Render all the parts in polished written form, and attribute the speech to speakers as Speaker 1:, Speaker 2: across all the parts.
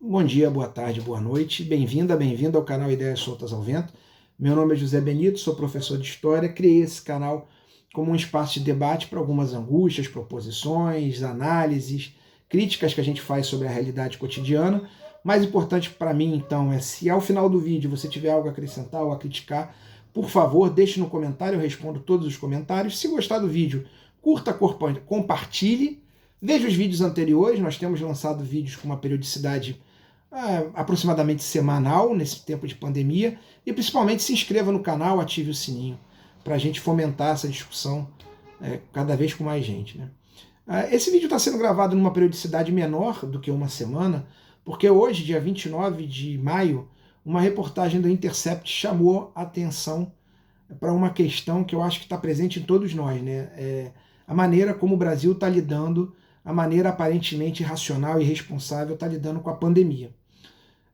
Speaker 1: Bom dia, boa tarde, boa noite. Bem-vinda, bem-vindo ao canal Ideias Soltas ao Vento. Meu nome é José Benito, sou professor de História. Criei esse canal como um espaço de debate para algumas angústias, proposições, análises, críticas que a gente faz sobre a realidade cotidiana. Mais importante para mim, então, é se ao final do vídeo você tiver algo a acrescentar ou a criticar, por favor, deixe no comentário, eu respondo todos os comentários. Se gostar do vídeo, curta, compartilhe. Veja os vídeos anteriores, nós temos lançado vídeos com uma periodicidade aproximadamente semanal nesse tempo de pandemia, e principalmente se inscreva no canal, ative o sininho para a gente fomentar essa discussão cada vez com mais gente, né? Esse vídeo está sendo gravado numa periodicidade menor do que uma semana, porque hoje, dia 29 de maio, uma reportagem do Intercept chamou a atenção para uma questão que eu acho que está presente em todos nós, né? A maneira como o Brasil está lidando, a maneira aparentemente racional e responsável está lidando com a pandemia.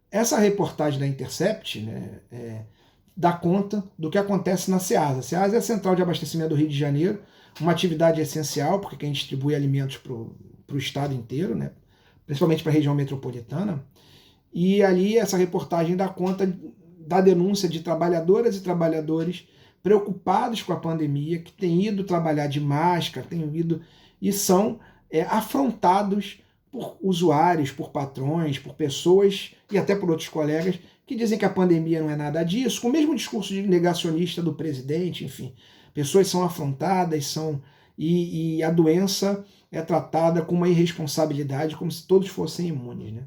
Speaker 1: Essa reportagem da Intercept, né, dá conta do que acontece na SEASA. A SEASA é a Central de Abastecimento do Rio de Janeiro, uma atividade essencial, porque quem distribui alimentos para o estado inteiro, né, principalmente para a região metropolitana. E ali essa reportagem dá conta da denúncia de trabalhadoras e trabalhadores preocupados com a pandemia, que têm ido trabalhar de máscara, têm ido e são afrontados por usuários, por patrões, por pessoas e até por outros colegas que dizem que a pandemia não é nada disso, com o mesmo discurso de negacionista do presidente, enfim. Pessoas são afrontadas, e a doença é tratada com uma irresponsabilidade, como se todos fossem imunes, né?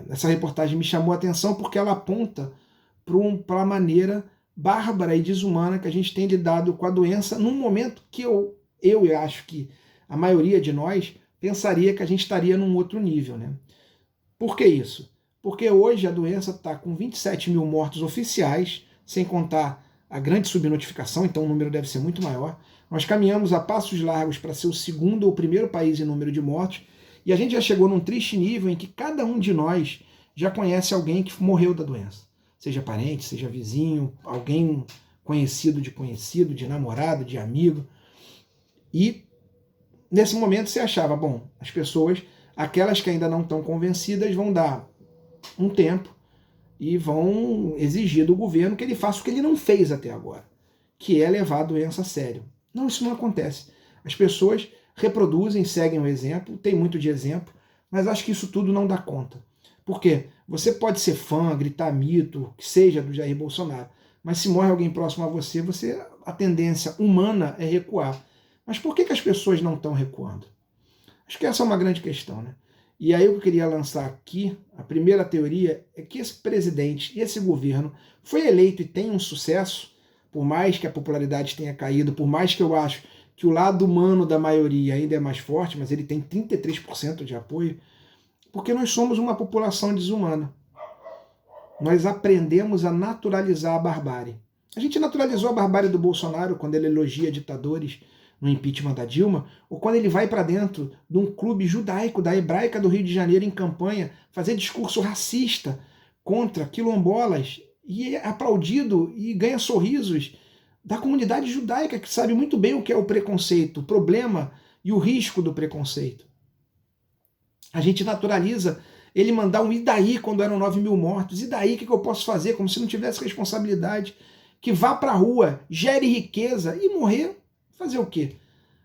Speaker 1: Essa reportagem me chamou a atenção porque ela aponta para a maneira bárbara e desumana que a gente tem lidado com a doença num momento que eu acho que a maioria de nós pensaria que a gente estaria num outro nível, né? Por que isso? Porque hoje a doença está com 27 mil mortos oficiais, sem contar a grande subnotificação, então o número deve ser muito maior. Nós caminhamos a passos largos para ser o segundo ou primeiro país em número de mortes, e a gente já chegou num triste nível em que cada um de nós já conhece alguém que morreu da doença. Seja parente, seja vizinho, alguém conhecido, de namorado, de amigo. E nesse momento você achava, bom, as pessoas, aquelas que ainda não estão convencidas, vão dar um tempo e vão exigir do governo que ele faça o que ele não fez até agora, que é levar a doença a sério. Não, isso não acontece. As pessoas reproduzem, seguem o exemplo, tem muito de exemplo, mas acho que isso tudo não dá conta. Por quê? Você pode ser fã, gritar mito, que seja do Jair Bolsonaro, mas se morre alguém próximo a você, a tendência humana é recuar. Mas por que as pessoas não estão recuando? Acho que essa é uma grande questão, né? E aí eu queria lançar aqui, a primeira teoria é que esse presidente e esse governo foi eleito e tem um sucesso, por mais que a popularidade tenha caído, por mais que eu acho que o lado humano da maioria ainda é mais forte, mas ele tem 33% de apoio, porque nós somos uma população desumana. Nós aprendemos a naturalizar a barbárie. A gente naturalizou a barbárie do Bolsonaro quando ele elogia ditadores no impeachment da Dilma, ou quando ele vai para dentro de um clube judaico da Hebraica do Rio de Janeiro em campanha, fazer discurso racista contra quilombolas, e é aplaudido e ganha sorrisos da comunidade judaica, que sabe muito bem o que é o preconceito, o problema e o risco do preconceito. A gente naturaliza ele mandar um "e daí" quando eram 9 mil mortos, "e daí o que eu posso fazer?", como se não tivesse responsabilidade, que vá para a rua, gere riqueza e morrer. Fazer o quê?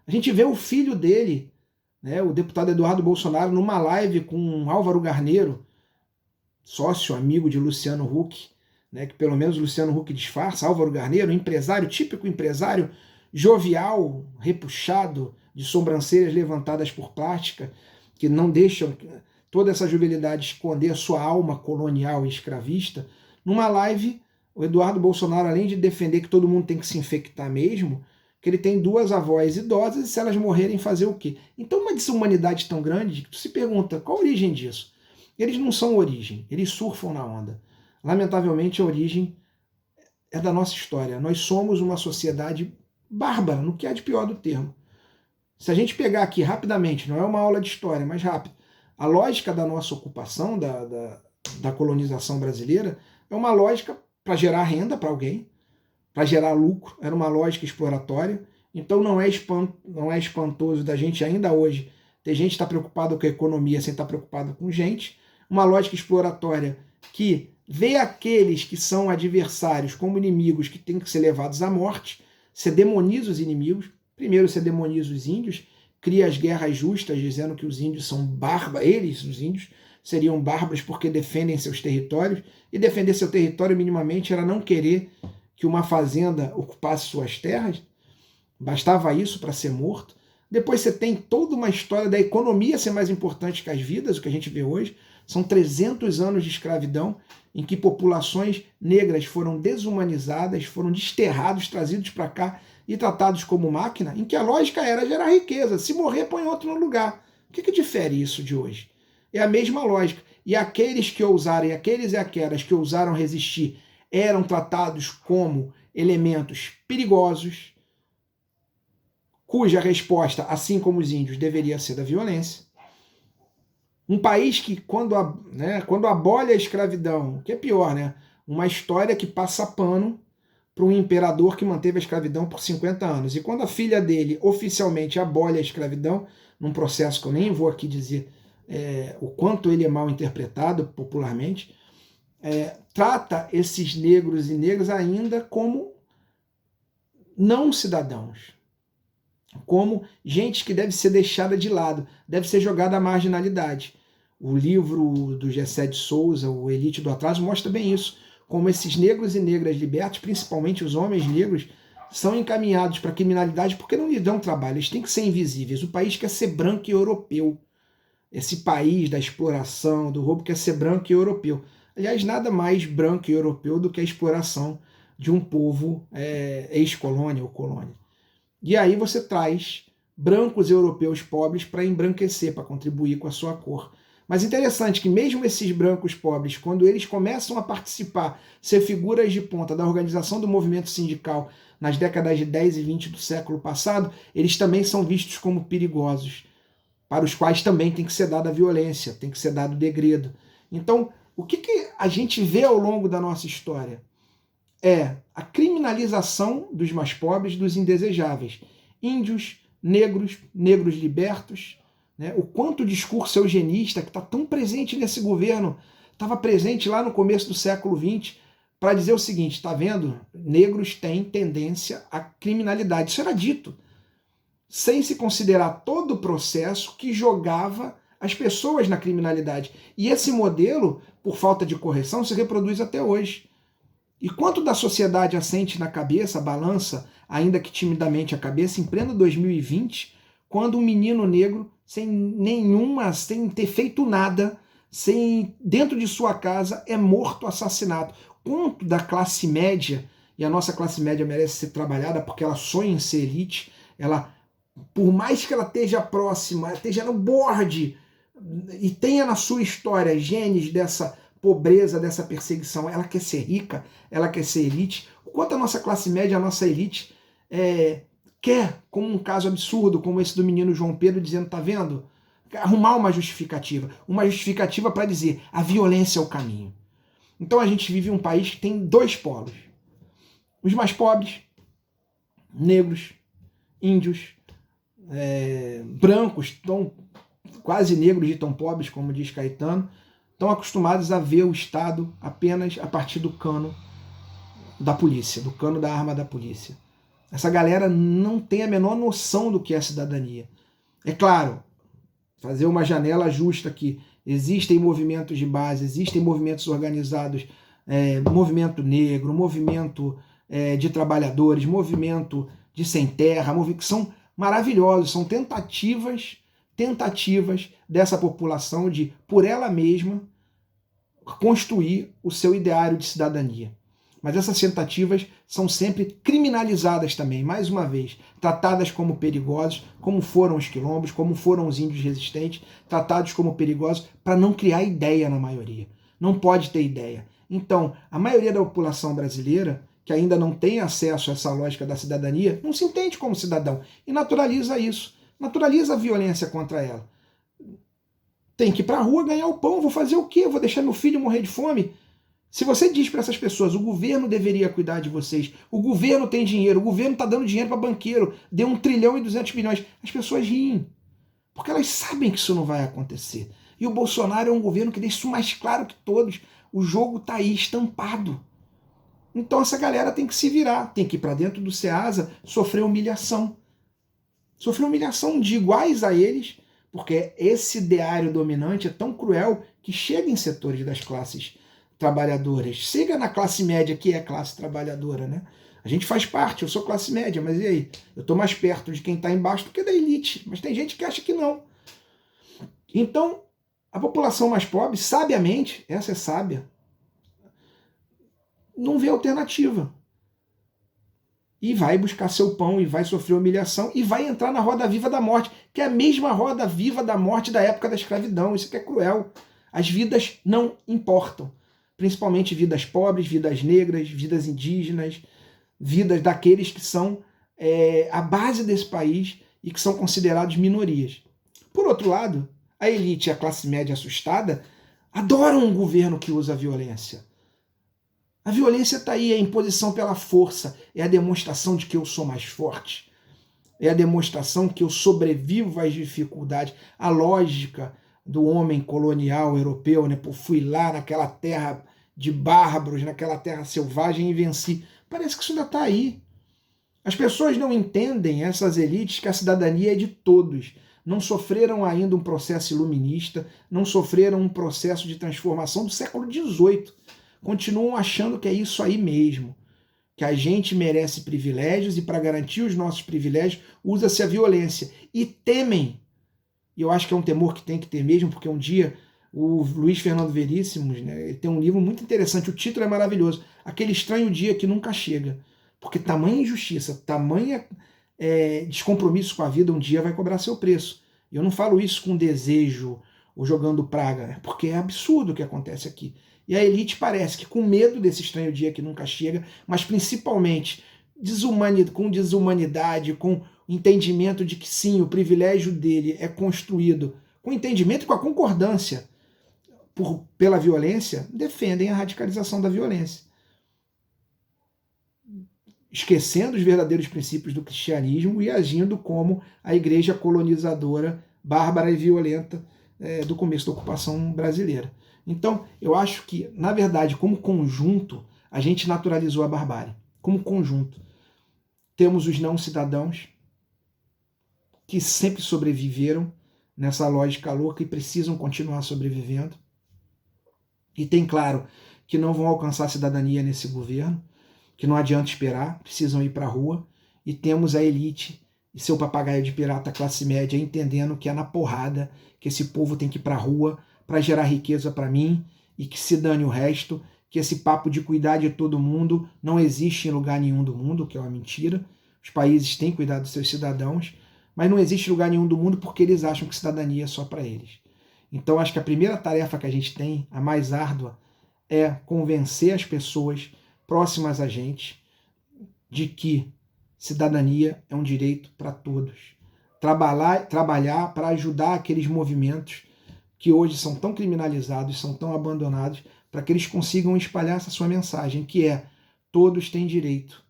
Speaker 1: A gente vê o filho dele, né, o deputado Eduardo Bolsonaro, numa live com Álvaro Garneiro, sócio, amigo de Luciano Huck, né, que pelo menos Luciano Huck disfarça. Álvaro Garneiro, empresário, típico empresário, jovial, repuxado, de sobrancelhas levantadas por plástica, que não deixam toda essa jovialidade esconder a sua alma colonial e escravista. Numa live, o Eduardo Bolsonaro, além de defender que todo mundo tem que se infectar mesmo, que ele tem duas avós idosas e se elas morrerem fazer o quê? Então uma desumanidade tão grande que tu se pergunta, qual a origem disso? Eles não são origem, eles surfam na onda. Lamentavelmente a origem é da nossa história. Nós somos uma sociedade bárbara, no que há de pior do termo. Se a gente pegar aqui rapidamente, não é uma aula de história, mas rápido, a lógica da nossa ocupação, da colonização brasileira, é uma lógica para gerar renda para alguém, para gerar lucro, era uma lógica exploratória. Então não é espantoso da gente ainda hoje ter gente que está preocupada com a economia sem estar preocupada com gente. uma lógica exploratória que vê aqueles que são adversários como inimigos que têm que ser levados à morte. Você demoniza os inimigos. Primeiro você demoniza os índios, cria as guerras justas, dizendo que os índios são bárbaros, eles, os índios, seriam bárbaros porque defendem seus territórios, e defender seu território minimamente era não querer que uma fazenda ocupasse suas terras, bastava isso para ser morto. Depois você tem toda uma história da economia ser mais importante que as vidas, o que a gente vê hoje. São 300 anos de escravidão em que populações negras foram desumanizadas, foram desterrados, trazidos para cá e tratados como máquina, em que a lógica era gerar riqueza. Se morrer, põe outro no lugar. O que difere isso de hoje? É a mesma lógica. E aqueles que ousaram, aqueles e aquelas que ousaram resistir, eram tratados como elementos perigosos, cuja resposta, assim como os índios, deveria ser da violência. Um país que, quando abole a escravidão, que é pior, né? Uma história que passa pano para um imperador que manteve a escravidão por 50 anos. E quando a filha dele oficialmente abole a escravidão, num processo que eu nem vou aqui dizer o quanto ele é mal interpretado popularmente, trata esses negros e negras ainda como não cidadãos, como gente que deve ser deixada de lado, deve ser jogada à marginalidade. O livro do Gessé de Souza, O Elite do Atraso, mostra bem isso, como esses negros e negras libertos, principalmente os homens negros, são encaminhados para a criminalidade porque não lhe dão trabalho, eles têm que ser invisíveis. O país quer ser branco e europeu. Esse país da exploração, do roubo, quer ser branco e europeu. Aliás, nada mais branco e europeu do que a exploração de um povo ex-colônia ou colônia. E aí você traz brancos europeus pobres para embranquecer, para contribuir com a sua cor. Mas interessante que mesmo esses brancos pobres, quando eles começam a participar, ser figuras de ponta da organização do movimento sindical nas décadas de 10 e 20 do século passado, eles também são vistos como perigosos, para os quais também tem que ser dada a violência, tem que ser dado o degredo. Então, o que a gente vê ao longo da nossa história? É a criminalização dos mais pobres, dos indesejáveis. Índios, negros, negros libertos, né? O quanto o discurso eugenista, que está tão presente nesse governo, estava presente lá no começo do século XX, para dizer o seguinte, está vendo? Negros têm tendência à criminalidade. Isso era dito, sem se considerar todo o processo que jogava as pessoas na criminalidade. E esse modelo, por falta de correção, se reproduz até hoje. E quanto da sociedade assente na cabeça, balança, ainda que timidamente a cabeça, em pleno 2020, quando um menino negro, sem ter feito nada, dentro de sua casa, é morto, assassinado. Quanto da classe média, e a nossa classe média merece ser trabalhada porque ela sonha em ser elite, ela, por mais que ela esteja próxima, esteja no borde, e tenha na sua história genes dessa pobreza, dessa perseguição, ela quer ser rica, ela quer ser elite. O quanto a nossa classe média, a nossa elite, quer, como um caso absurdo, como esse do menino João Pedro, dizendo, tá vendo? Arrumar uma justificativa para dizer, a violência é o caminho. Então a gente vive um país que tem dois polos. Os mais pobres, negros, índios, brancos, quase negros e tão pobres, como diz Caetano, estão acostumados a ver o Estado apenas a partir do cano da polícia, do cano da arma da polícia. Essa galera não tem a menor noção do que é cidadania. É claro, fazer uma janela justa aqui. Existem movimentos de base, existem movimentos organizados, movimento negro, movimento de trabalhadores, movimento de sem terra, que são maravilhosos, são tentativas dessa população de, por ela mesma, construir o seu ideário de cidadania. Mas essas tentativas são sempre criminalizadas também, mais uma vez, tratadas como perigosos, como foram os quilombos, como foram os índios resistentes, tratados como perigosos para não criar ideia na maioria. Não pode ter ideia. Então, a maioria da população brasileira, que ainda não tem acesso a essa lógica da cidadania, não se entende como cidadão e naturaliza isso. Naturaliza a violência contra ela. Tem que ir para a rua ganhar o pão, vou fazer o quê? Vou deixar meu filho morrer de fome? Se você diz para essas pessoas, o governo deveria cuidar de vocês, o governo tem dinheiro, o governo está dando dinheiro para banqueiro, deu 1 trilhão e 200 bilhões, as pessoas riem, porque elas sabem que isso não vai acontecer. E o Bolsonaro é um governo que deixa isso mais claro que todos. O jogo está aí estampado. Então essa galera tem que se virar, tem que ir para dentro do SEASA sofrer humilhação. Sofrer humilhação de iguais a eles, porque esse ideário dominante é tão cruel que chega em setores das classes trabalhadoras. Chega na classe média, que é a classe trabalhadora, né? A gente faz parte, eu sou classe média, mas e aí? Eu estou mais perto de quem está embaixo do que da elite. Mas tem gente que acha que não. Então, a população mais pobre, sabiamente, essa é sábia, não vê alternativa. E vai buscar seu pão, e vai sofrer humilhação, e vai entrar na roda viva da morte, que é a mesma roda viva da morte da época da escravidão. Isso que é cruel. As vidas não importam. Principalmente vidas pobres, vidas negras, vidas indígenas, vidas daqueles que são a base desse país e que são considerados minorias. Por outro lado, a elite e a classe média assustada adoram um governo que usa a violência. A violência está aí, é a imposição pela força, é a demonstração de que eu sou mais forte, é a demonstração que eu sobrevivo às dificuldades. A lógica do homem colonial europeu, né? Pô, fui lá naquela terra de bárbaros, naquela terra selvagem e venci. Parece que isso ainda está aí. As pessoas não entendem, essas elites, que a cidadania é de todos. Não sofreram ainda um processo iluminista, não sofreram um processo de transformação do século XVIII. Continuam achando que é isso aí mesmo, que a gente merece privilégios e para garantir os nossos privilégios usa-se a violência. E temem, e eu acho que é um temor que tem que ter mesmo, porque um dia o Luiz Fernando Veríssimo, né, ele tem um livro muito interessante, o título é maravilhoso, Aquele Estranho Dia que Nunca Chega, porque tamanha injustiça, tamanha descompromisso com a vida um dia vai cobrar seu preço. E eu não falo isso com desejo ou jogando praga, porque é absurdo o que acontece aqui. E a elite parece que com medo desse estranho dia que nunca chega, mas principalmente com desumanidade, com entendimento de que sim, o privilégio dele é construído com entendimento e com a concordância pela violência, defendem a radicalização da violência. Esquecendo os verdadeiros princípios do cristianismo e agindo como a igreja colonizadora, bárbara e violenta do começo da ocupação brasileira. Então, eu acho que, na verdade, como conjunto, a gente naturalizou a barbárie. Como conjunto. Temos os não-cidadãos, que sempre sobreviveram nessa lógica louca e precisam continuar sobrevivendo. E tem, claro, que não vão alcançar a cidadania nesse governo, que não adianta esperar, precisam ir para a rua. E temos a elite e seu papagaio de pirata classe média entendendo que é na porrada que esse povo tem que ir para a rua para gerar riqueza para mim e que se dane o resto, que esse papo de cuidar de todo mundo não existe em lugar nenhum do mundo, que é uma mentira. Os países têm cuidado dos seus cidadãos, mas não existe lugar nenhum do mundo porque eles acham que cidadania é só para eles. Então acho que a primeira tarefa que a gente tem, a mais árdua, é convencer as pessoas próximas a gente de que cidadania é um direito para todos. Trabalhar para ajudar aqueles movimentos que hoje são tão criminalizados, são tão abandonados, para que eles consigam espalhar essa sua mensagem, que é: todos têm direito,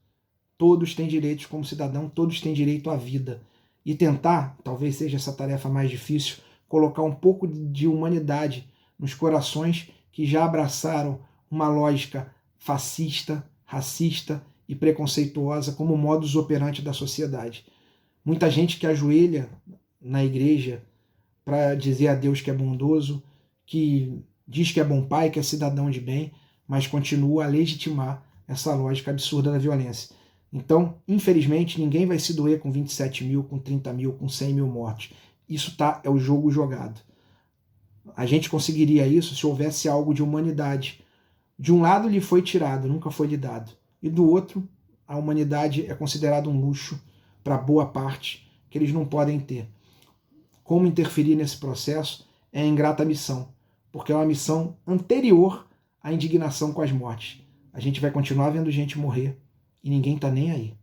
Speaker 1: todos têm direitos como cidadão, todos têm direito à vida. E tentar, talvez seja essa tarefa mais difícil, colocar um pouco de humanidade nos corações que já abraçaram uma lógica fascista, racista e preconceituosa como modus operandi da sociedade. Muita gente que ajoelha na igreja para dizer a Deus que é bondoso, que diz que é bom pai, que é cidadão de bem, mas continua a legitimar essa lógica absurda da violência. Então, infelizmente, ninguém vai se doer com 27 mil, com 30 mil, com 100 mil mortes. Isso é o jogo jogado. A gente conseguiria isso se houvesse algo de humanidade. De um lado lhe foi tirado, nunca foi lhe dado. E do outro, a humanidade é considerada um luxo para boa parte que eles não podem ter. Como interferir nesse processo é a ingrata missão, porque é uma missão anterior à indignação com as mortes. A gente vai continuar vendo gente morrer e ninguém está nem aí.